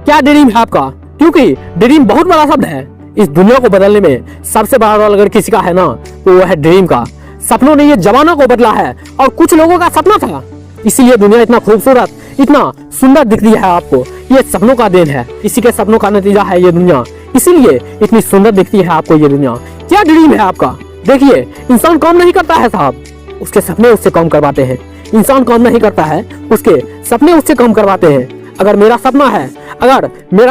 क्या ड्रीम है आपका? क्योंकि ड्रीम बहुत बड़ा शब्द है। इस दुनिया को बदलने में सबसे बड़ा रोल अगर किसी का है ना तो वो है ड्रीम का। सपनों ने ये जमाना को बदला है और कुछ लोगों का सपना था, इसीलिए दुनिया इतना खूबसूरत, इतना सुंदर दिखती है आपको। ये सपनों का देन है, इसी के सपनों का नतीजा है ये दुनिया, इसीलिए इतनी सुंदर दिखती है आपको ये दुनिया। क्या ड्रीम है आपका? देखिए, इंसान काम नहीं करता है साहब, उसके सपने उससे काम करवाते हैं। इंसान काम नहीं करता है, उसके सपने उससे काम करवाते हैं। अगर मेरा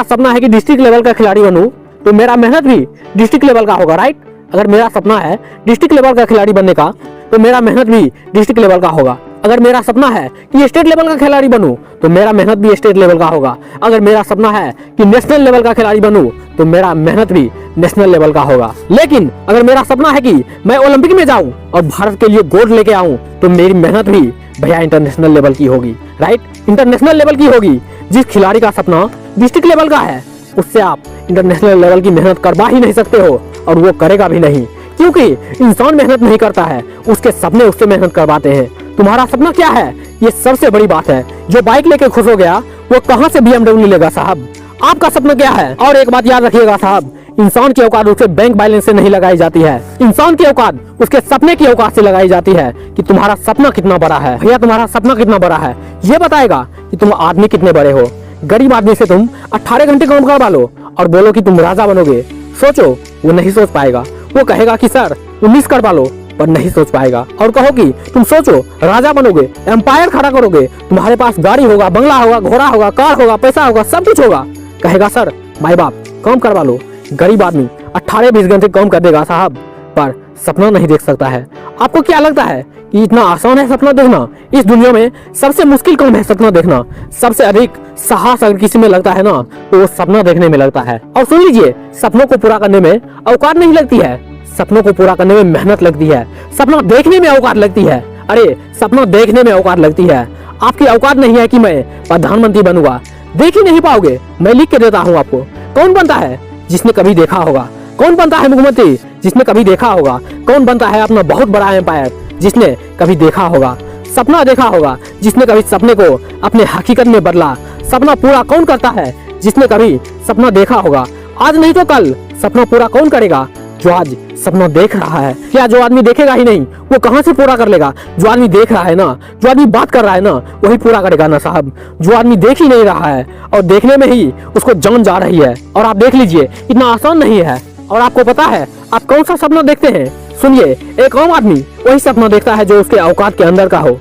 सपना है कि डिस्ट्रिक्ट लेवल का खिलाड़ी बनूं, तो मेरा मेहनत भी डिस्ट्रिक्ट लेवल का होगा, राइट? अगर मेरा सपना है डिस्ट्रिक्ट लेवल का खिलाड़ी बनने का, तो मेरा मेहनत भी डिस्ट्रिक्ट लेवल का होगा। अगर मेरा सपना है कि स्टेट लेवल का खिलाड़ी बनूं, तो मेरा मेहनत भी स्टेट लेवल का होगा। अगर मेरा सपना है कि नेशनल लेवल का खिलाड़ी बनूं, तो मेरा मेहनत भी नेशनल लेवल का होगा। लेकिन अगर मेरा सपना है कि मैं ओलंपिक में जाऊं और भारत के लिए गोल्ड लेके आऊं, तो मेरी मेहनत भी भैया इंटरनेशनल लेवल की होगी, राइट? इंटरनेशनल लेवल की होगी। जिस खिलाड़ी का सपना डिस्ट्रिक्ट लेवल का है, उससे आप इंटरनेशनल लेवल की मेहनत करवा ही नहीं सकते हो, और वो करेगा भी नहीं, क्योंकि इंसान मेहनत नहीं करता है, उसके सपने उससे मेहनत करवाते हैं। तुम्हारा सपना क्या है, ये सबसे बड़ी बात है। जो बाइक लेके खुश हो गया, वो कहां से BMW लेगा साहब? आपका सपना क्या है? और एक बात याद रखिएगा साहब, इंसान की औकात उसके बैंक बैलेंस से नहीं लगाई जाती है, इंसान की औकात उसके सपने की औकात से लगाई जाती है। कि तुम्हारा सपना कितना बड़ा है भैया, तुम्हारा सपना कितना बड़ा है, ये बताएगा कि तुम आदमी कितने बड़े हो। गरीब आदमी से तुम 18 घंटे काम करवा लो और बोलो कि तुम राजा बनोगे, सोचो, वो नहीं सोच पाएगा। वो कहेगा कि सर 19 करवा लो, पर नहीं सोच पाएगा। और कहो कि तुम सोचो, राजा बनोगे, एम्पायर खड़ा करोगे, तुम्हारे पास गाड़ी होगा, बंगला होगा, घोड़ा होगा, कार होगा, पैसा होगा, सब कुछ होगा, कहेगा सर माई बाप काम करवा लो। गरीब आदमी 18-20 घंटे काम कर देगा साहब, पर सपना नहीं देख सकता है। आपको क्या लगता है कि इतना आसान है सपना देखना? इस दुनिया में सबसे मुश्किल काम है सपना देखना। सबसे अधिक साहस अगर किसी में लगता है ना, तो वो सपना देखने में लगता है। और सुन लीजिए, सपनों को पूरा करने में औकात नहीं लगती है, सपनों को पूरा करने में मेहनत लगती है। सपना देखने में औकात लगती है, अरे सपना देखने में औकात लगती है। आपकी औकात नहीं है कि मैं प्रधानमंत्री बनूंगा, देख ही नहीं पाओगे। मैं लिख के देता हूँ आपको। कौन बनता है? जिसने कभी देखा होगा। कौन बनता है मुख्यमंत्री? जिसने कभी देखा होगा। कौन बनता है अपना बहुत बड़ा एम्पायर? जिसने कभी देखा होगा, सपना देखा होगा, जिसने कभी सपने को अपने हकीकत में बदला। सपना पूरा कौन करता है? जिसने कभी सपना देखा होगा। आज नहीं तो कल सपना पूरा कौन करेगा? जो आज सपना देख रहा है। क्या जो आदमी देखेगा ही नहीं, वो कहां से पूरा कर लेगा? जो आदमी देख रहा है ना, जो आदमी बात कर रहा है ना, वही पूरा करेगा ना साहब। जो आदमी देख ही नहीं रहा है और देखने में ही उसको जान जा रही है। और आप देख लीजिए, इतना आसान नहीं है। और आपको पता है आप कौन सा सपना देखते हैं? सुनिए, एक आम आदमी वही सपना देखता है जो उसके औकात के अंदर का हो।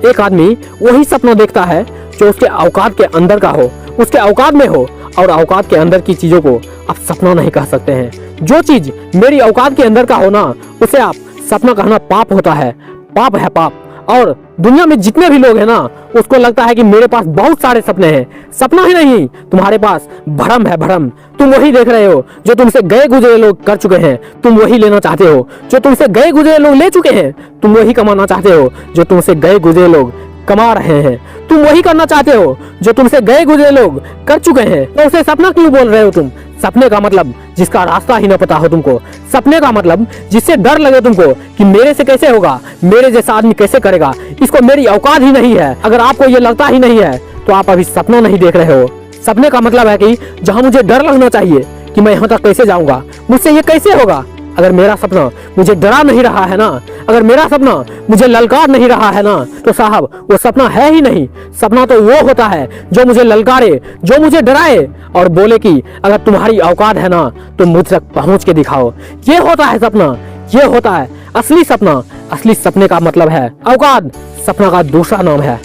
एक आदमी वही सपना देखता है जो उसके औकात के अंदर का हो, उसके औकात में हो। और औकात के अंदर की चीजों को आप सपना नहीं कह सकते हैं। जो चीज मेरी औकात के अंदर का हो ना, उसे आप सपना कहना पाप होता है, पाप है पाप। और दुनिया में जितने भी लोग हैं ना, उसको लगता है कि मेरे पास बहुत सारे सपने हैं। सपना ही नहीं, तुम्हारे पास भ्रम है, भ्रम। तुम वही देख रहे हो जो तुमसे गए गुजरे लोग कर चुके हैं, तुम वही लेना चाहते हो। जो तुमसे गए गुजरे लोग ले चुके हैं, तुम वही कमाना चाहते हो। जो तुमसे गए गुजरे लोग कमा रहे हैं, तुम वही करना चाहते हो जो तुमसे गए गुजरे लोग कर चुके हैं। तो उसे सपना क्यों बोल रहे हो तुम? सपने का मतलब जिसका रास्ता ही ना पता हो तुमको। सपने का मतलब जिससे डर लगे तुमको कि मेरे से कैसे होगा, मेरे जैसा आदमी कैसे करेगा, इसको मेरी औकात ही नहीं है। अगर आपको ये लगता ही नहीं है तो आप अभी सपना नहीं देख रहे हो। सपने का मतलब है कि जहाँ मुझे डर लगना चाहिए कि मैं यहाँ तक कैसे जाऊंगा, मुझसे ये कैसे होगा। अगर मेरा सपना मुझे डरा नहीं रहा है ना, अगर मेरा सपना मुझे ललकार नहीं रहा है ना, तो साहब वो सपना है ही नहीं। सपना तो वो होता है जो मुझे ललकारे, जो मुझे डराए और बोले कि अगर तुम्हारी औकात है ना, तो मुझ तक पहुंच के दिखाओ। ये होता है सपना, ये होता है असली सपना। असली सपने का मतलब है औकात। सपना का दूसरा नाम है